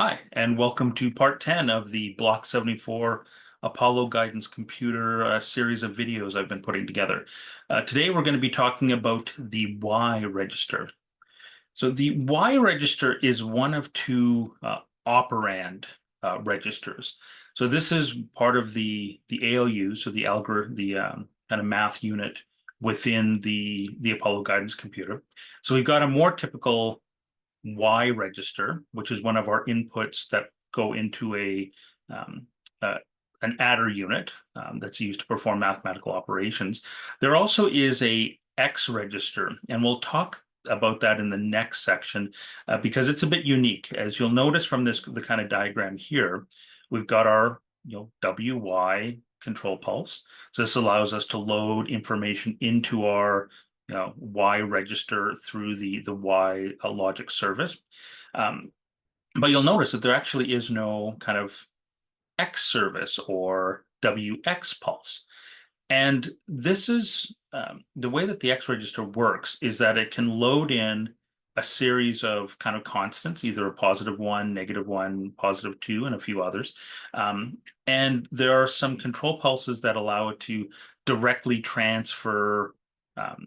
Hi, and welcome to part 10 of the Block 74 Apollo Guidance Computer series of videos I've been putting together. Today we're going to be talking about the Y register. So the Y register is one of two operand registers. So this is part of the ALU, so the kind of math unit within the Apollo Guidance Computer. So we've got a more typical Y register, which is one of our inputs that go into um, uh, an adder unit that's used to perform mathematical operations. There also is a X register, and we'll talk about that in the next section because it's a bit unique. As you'll notice from the kind of diagram here, we've got our WY control pulse. So this allows us to load information into our Y register through the Y logic service. Um, but you'll notice that there actually is no kind of X service or WX pulse. And this is the way that the X register works is that it can load in a series of kind of constants, either a +1, -1, +2, and a few others. And there are some control pulses that allow it to directly transfer um,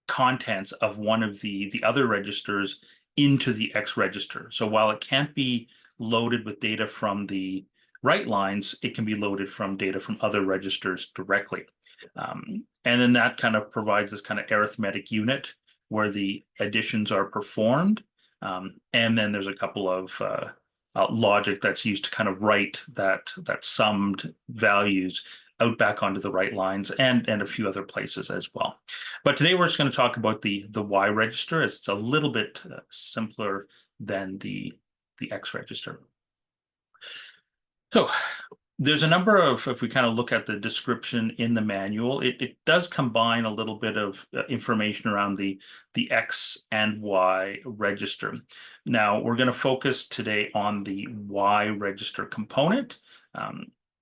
contents of one of the other registers into the X register. So while it can't be loaded with data from the write lines, it can be loaded from data from other registers directly. And then that kind of provides this kind of arithmetic unit where the additions are performed. And then there's a couple of logic that's used to kind of write that summed values out back onto the right lines and a few other places as well. But today we're just going to talk about the Y register, as it's a little bit simpler than the X register. So there's a number of, if we kind of look at the description in the manual, it does combine a little bit of information around the X and Y register. Now we're going to focus today on the Y register component.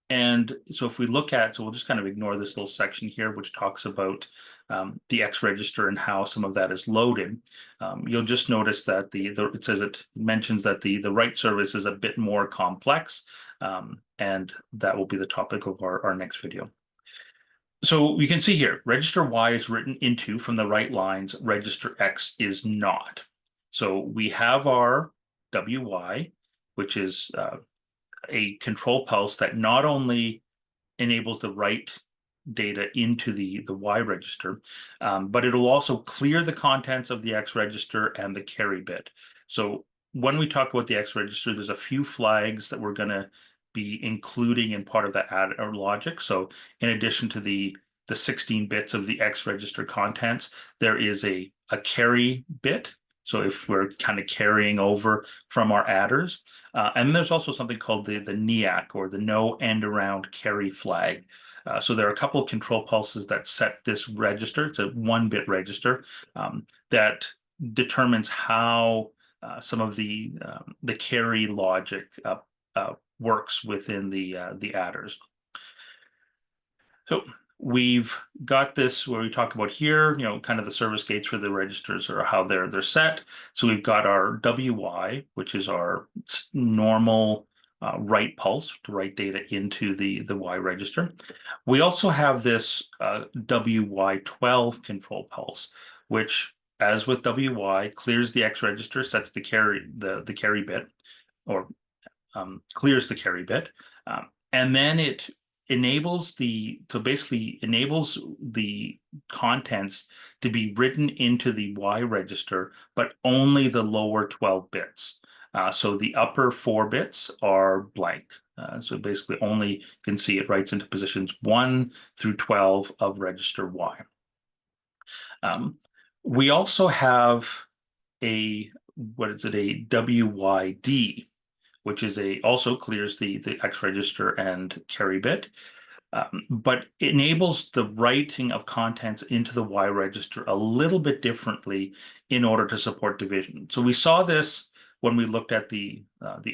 And so if we look at, so we'll just kind of ignore this little section here, which talks about the X register and how some of that is loaded. You'll just notice that it mentions that the write service is a bit more complex. And that will be the topic of our next video. So you can see here, register Y is written into from the right lines, register X is not. So we have our WY, which is a control pulse that not only enables the write data into the Y register, but it'll also clear the contents of the X register and the carry bit. So when we talk about the X register, there's a few flags that we're going to be including in part of that adder logic. So in addition to the 16 bits of the X register contents, there is a carry bit. So if we're kind of carrying over from our adders, and there's also something called the NEAC, or the no end around carry flag. So there are a couple of control pulses that set this register. It's a 1-bit register that determines how some of the carry logic works within the adders. So we've got this where we talk about here, kind of the service gates for the registers or how they're set. So we've got our WY, which is our normal write pulse to write data into the Y register. We also have this WY12 control pulse, which, as with WY, clears the X register, sets the carry bit, or clears the carry bit, and then it basically enables the contents to be written into the Y register, but only the lower 12 bits. So the upper 4 bits are blank. So basically only, you can see it writes into positions 1 through 12 of register Y. We also have a WYD, which is also clears the X register and carry bit, but enables the writing of contents into the Y register a little bit differently in order to support division. So we saw this when we looked at the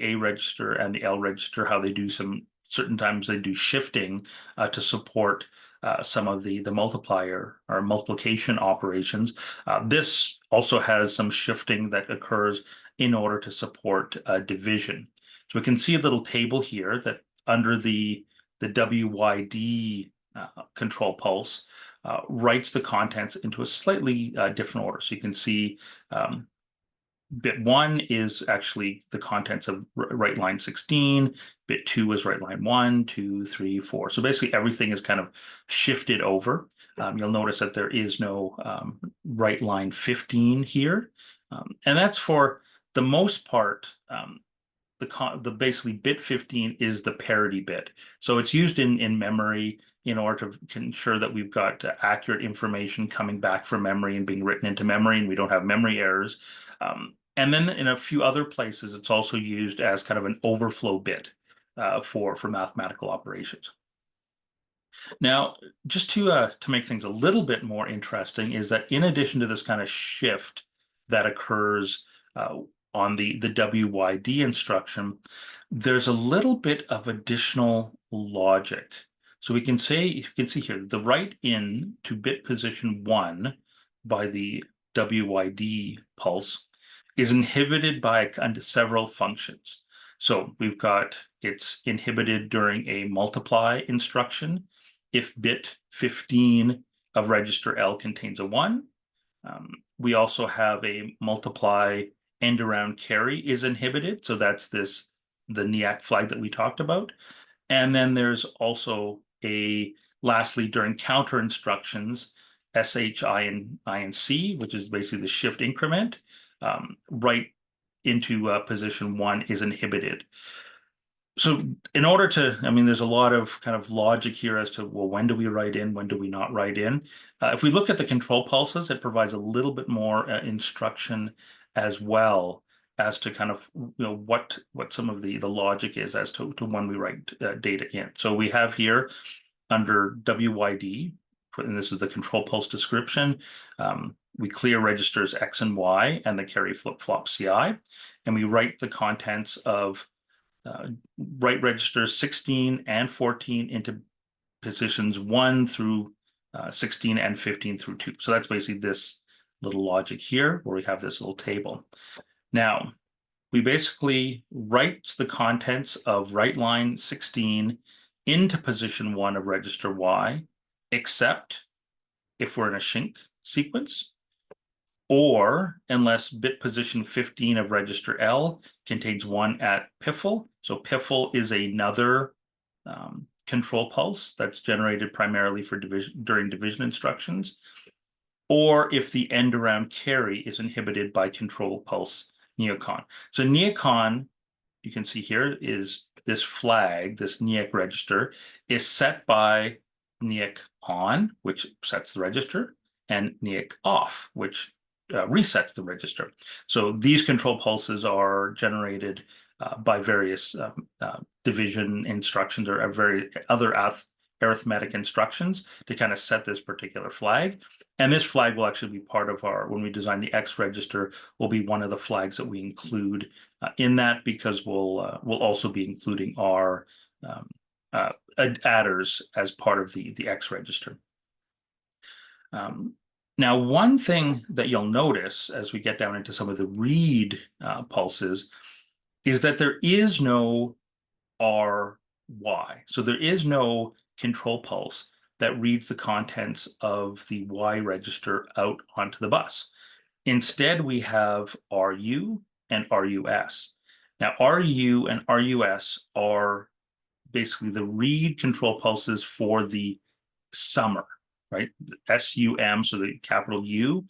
A register and the L register, how they do certain times they do shifting to support some of the multiplier or multiplication operations. This also has some shifting that occurs in order to support division. So we can see a little table here that under the WYD control pulse writes the contents into a slightly different order. So you can see bit 1 is actually the contents of write line 16. Bit 2 is write line 1, 2, 3, 4. So basically everything is kind of shifted over. You'll notice that there is no write line 15 here. And that's for the most part, the basically bit 15 is the parity bit. So it's used in memory in order to ensure that we've got accurate information coming back from memory and being written into memory, and we don't have memory errors. And then in a few other places, it's also used as kind of an overflow bit for mathematical operations. Now, just to make things a little bit more interesting is that in addition to this kind of shift that occurs on the WYD instruction, there's a little bit of additional logic. So we can say, you can see here, the write in to bit position 1 by the WYD pulse is inhibited by several functions. So we've got, it's inhibited during a multiply instruction if bit 15 of register L contains a 1. We also have a multiply end around carry is inhibited. So that's the NIAC flag that we talked about. And then there's also lastly, during counter instructions, SH, I, and C, which is basically the shift increment, right into position 1 is inhibited. So in order to, I mean, there's a lot of kind of logic here as to, well, when do we write in, when do we not write in? If we look at the control pulses, it provides a little bit more instruction as well as to kind of, what some of the logic is as to when we write data in. So we have here under WYD, and this is the control pulse description, we clear registers X and Y and the carry flip-flop CI, and we write the contents of write registers 16 and 14 into positions 1 through 16 and 15 through 2. So that's basically this little logic here where we have this little table. Now, we basically write the contents of write line 16 into position 1 of register Y, except if we're in a Shink sequence, or unless bit position 15 of register L contains 1 at piffle. So piffle is another control pulse that's generated primarily for during division instructions, or if the end around carry is inhibited by control pulse neocon. So neocon, you can see here, is this flag, this NIAC register, is set by NIAC on, which sets the register, and NIAC off, which resets the register. So these control pulses are generated by various division instructions or other arithmetic instructions to kind of set this particular flag. And this flag will actually be part of when we design the X register, will be one of the flags that we include in that, because we'll also be including our adders as part of the X register. Now, one thing that you'll notice as we get down into some of the read pulses is that there is no RY. So there is no control pulse that reads the contents of the Y register out onto the bus. Instead, we have RU and RUS. Now, RU and RUS are basically the read control pulses for the summer, right? SUM, so the capital U,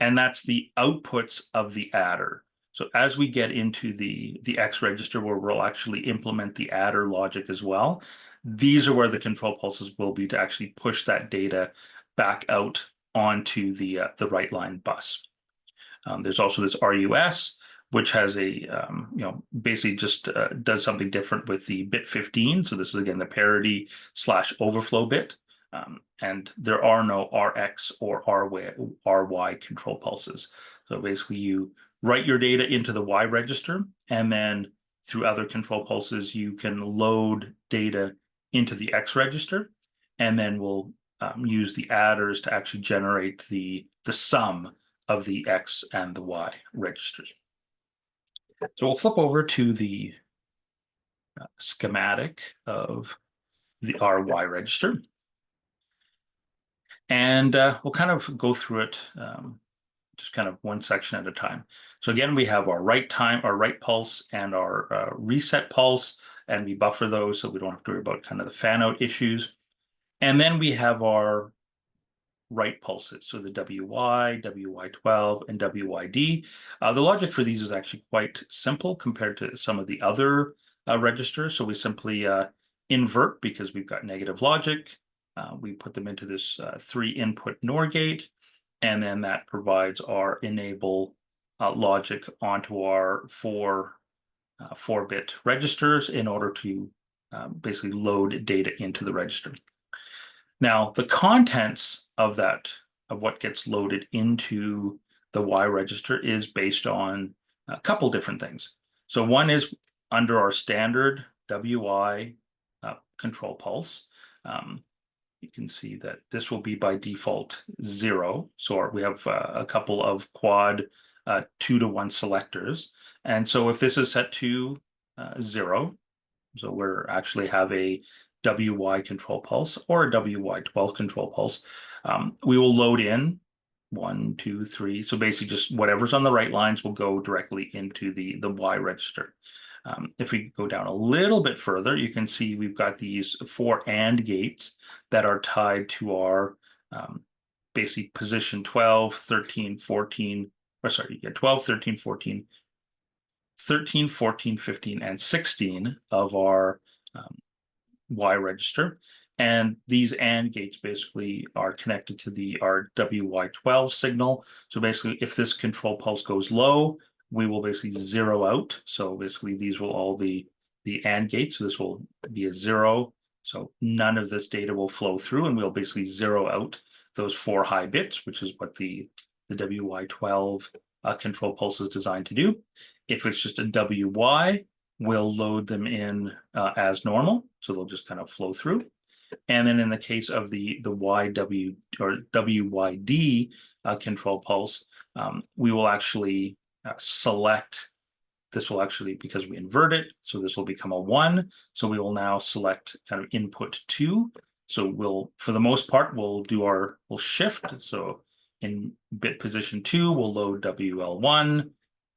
and that's the outputs of the adder. So as we get into the X register, where we'll actually implement the adder logic as well, these are where the control pulses will be to actually push that data back out onto the write line bus. There's also this RUS, which has a, basically just does something different with the bit 15. So this is, again, the parity / overflow bit. And there are no RX or RY control pulses. So basically you write your data into the Y register, and then through other control pulses, you can load data into the X register, and then we'll use the adders to actually generate the sum of the X and the Y registers. So we'll flip over to the schematic of the RY register. And we'll kind of go through it just kind of one section at a time. So again, we have our write time, our write pulse, and our reset pulse, and we buffer those so we don't have to worry about kind of the fan out issues. And then we have our write pulses, so the WY, WY12, and WYD. The logic for these is actually quite simple compared to some of the other registers. So we simply invert because we've got negative logic. We put them into this 3-input NOR gate, and then that provides our enable logic onto our 4-bit registers in order to basically load data into the register. Now, the contents of what gets loaded into the Y register is based on a couple different things. So one is under our standard WY control pulse. You can see that this will be by default 0. So we have a couple of quad 2-to-1 selectors. And so if this is set to 0, so we're actually have a WY control pulse or a WY12 control pulse, we will load in 1, 2, 3. So basically just whatever's on the right lines will go directly into the Y register. If we go down a little bit further, you can see we've got these 4 AND gates that are tied to our basically position 12, 13, 14, or sorry, yeah, 12, 13, 14, 13, 14, 15, and 16 of our Y register. And these AND gates basically are connected to our WY12 signal. So basically, if this control pulse goes low, we will basically zero out. So basically, these will all be the AND gates. So this will be a 0. So none of this data will flow through, and we'll basically zero out those 4 high bits, which is what the WY12 control pulse is designed to do. If it's just a WY, we'll load them in as normal, so they'll just kind of flow through. And then in the case of the YW or WYD control pulse, we will actually select. This will actually, because we invert it, so this will become a 1. So we will now select kind of input 2. So we'll, for the most part, we'll shift. So in bit position 2, we'll load WL1,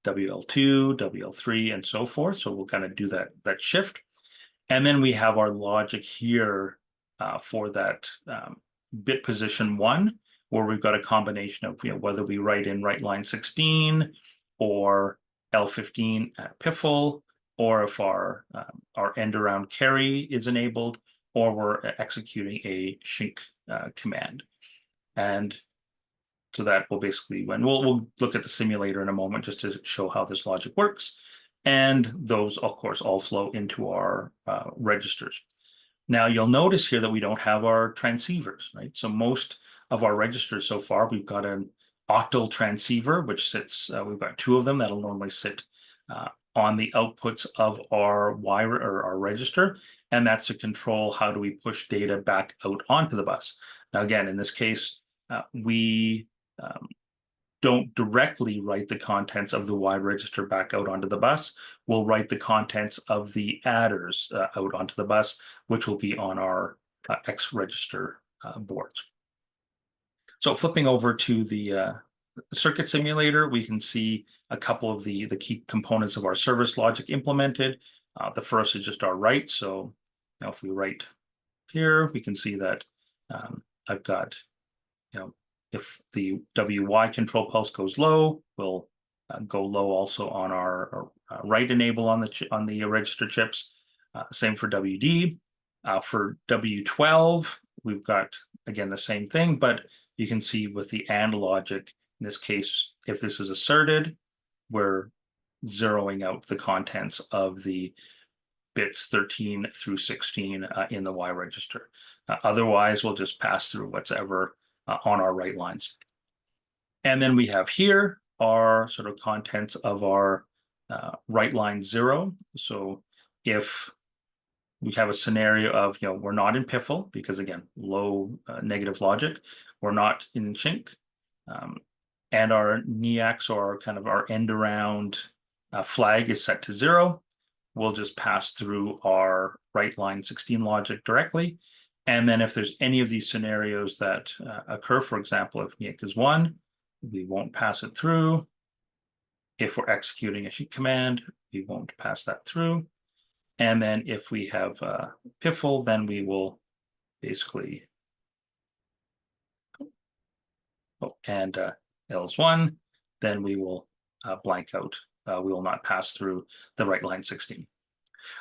WL2, WL3, and so forth. So we'll kind of do that shift. And then we have our logic here for that bit position 1, where we've got a combination of whether we write in write line 16 or L15 at piffle, or if our end around carry is enabled, or we're executing a shink command. And so that will basically, when we'll look at the simulator in a moment just to show how this logic works. And those, of course, all flow into our registers. Now, you'll notice here that we don't have our transceivers, right? So most of our registers so far, we've got an octal transceiver, which sits, we've got 2 of them that'll normally sit on the outputs of our wire or our register. And that's to control how do we push data back out onto the bus. Now, again, in this case, we don't directly write the contents of the Y register back out onto the bus. We'll write the contents of the adders out onto the bus, which will be on our X register boards. So flipping over to the circuit simulator, we can see a couple of the key components of our service logic implemented. The first is just our write. So now if we write here, we can see that I've got, if the WY control pulse goes low, we'll go low also on our write enable on the register chips. Same for WD. For W12, we've got, again, the same thing, but you can see with the AND logic, in this case, if this is asserted, we're zeroing out the contents of the bits 13 through 16 in the Y register. Otherwise, we'll just pass through whatever on our write lines. And then we have here our sort of contents of our write line 0. So if we have a scenario of, we're not in piffle because again, low negative logic. We're not in chink. And our NEAX, or kind of our end around flag, is set to 0. We'll just pass through our right line 16 logic directly. And then if there's any of these scenarios that occur, for example, if NEAX is 1, we won't pass it through. If we're executing a sheet command, we won't pass that through. And then if we have piffle, then we will basically, and L is 1, then we will blank out. We will not pass through the right line 16.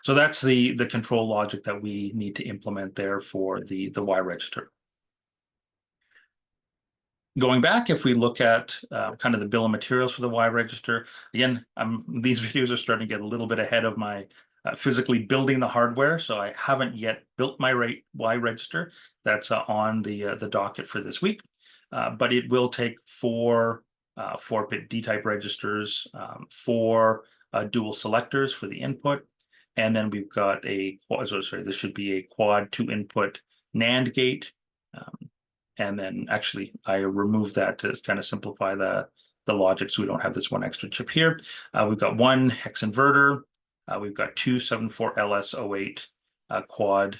So that's the control logic that we need to implement there for the Y register. Going back, if we look at kind of the bill of materials for the Y register, again, these videos are starting to get a little bit ahead of my physically building the hardware, so I haven't yet built my Y register. That's on the docket for this week, but it will take 4 4-bit D-type registers, 4 dual selectors for the input, and then we've got a this should be a quad 2-input NAND gate. And then actually I removed that to kind of simplify the logic so we don't have this one extra chip here. We've got 1 hex inverter. We've got 2 74LS08 quad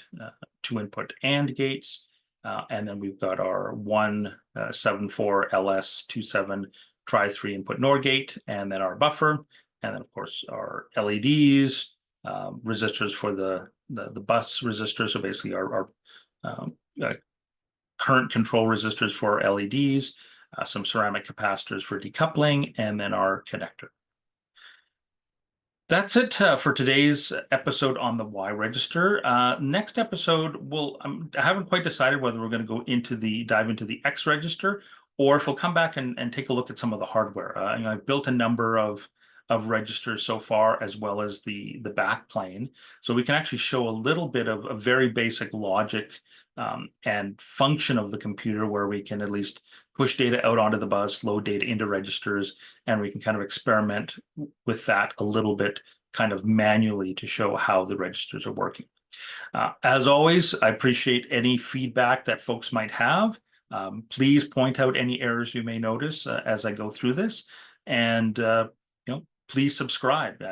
2-input AND gates. And then we've got our 1 74LS27 tri 3-input NOR gate, and then our buffer. And then of course our LEDs, resistors for the bus resistors. So basically our current control resistors for LEDs, some ceramic capacitors for decoupling, and then our connector. That's it for today's episode on the Y register. Next episode, I haven't quite decided whether we're going to dive into the X register, or if we'll come back and take a look at some of the hardware. I've built a number of registers so far, as well as the back plane, so we can actually show a little bit of a very basic logic and function of the computer, where we can at least push data out onto the bus, load data into registers, and we can kind of experiment with that a little bit kind of manually to show how the registers are working. As always, I appreciate any feedback that folks might have. Please point out any errors you may notice as I go through this, and please subscribe.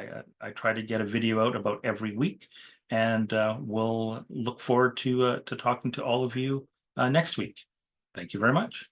I try to get a video out about every week, and we'll look forward to talking to all of you next week. Thank you very much.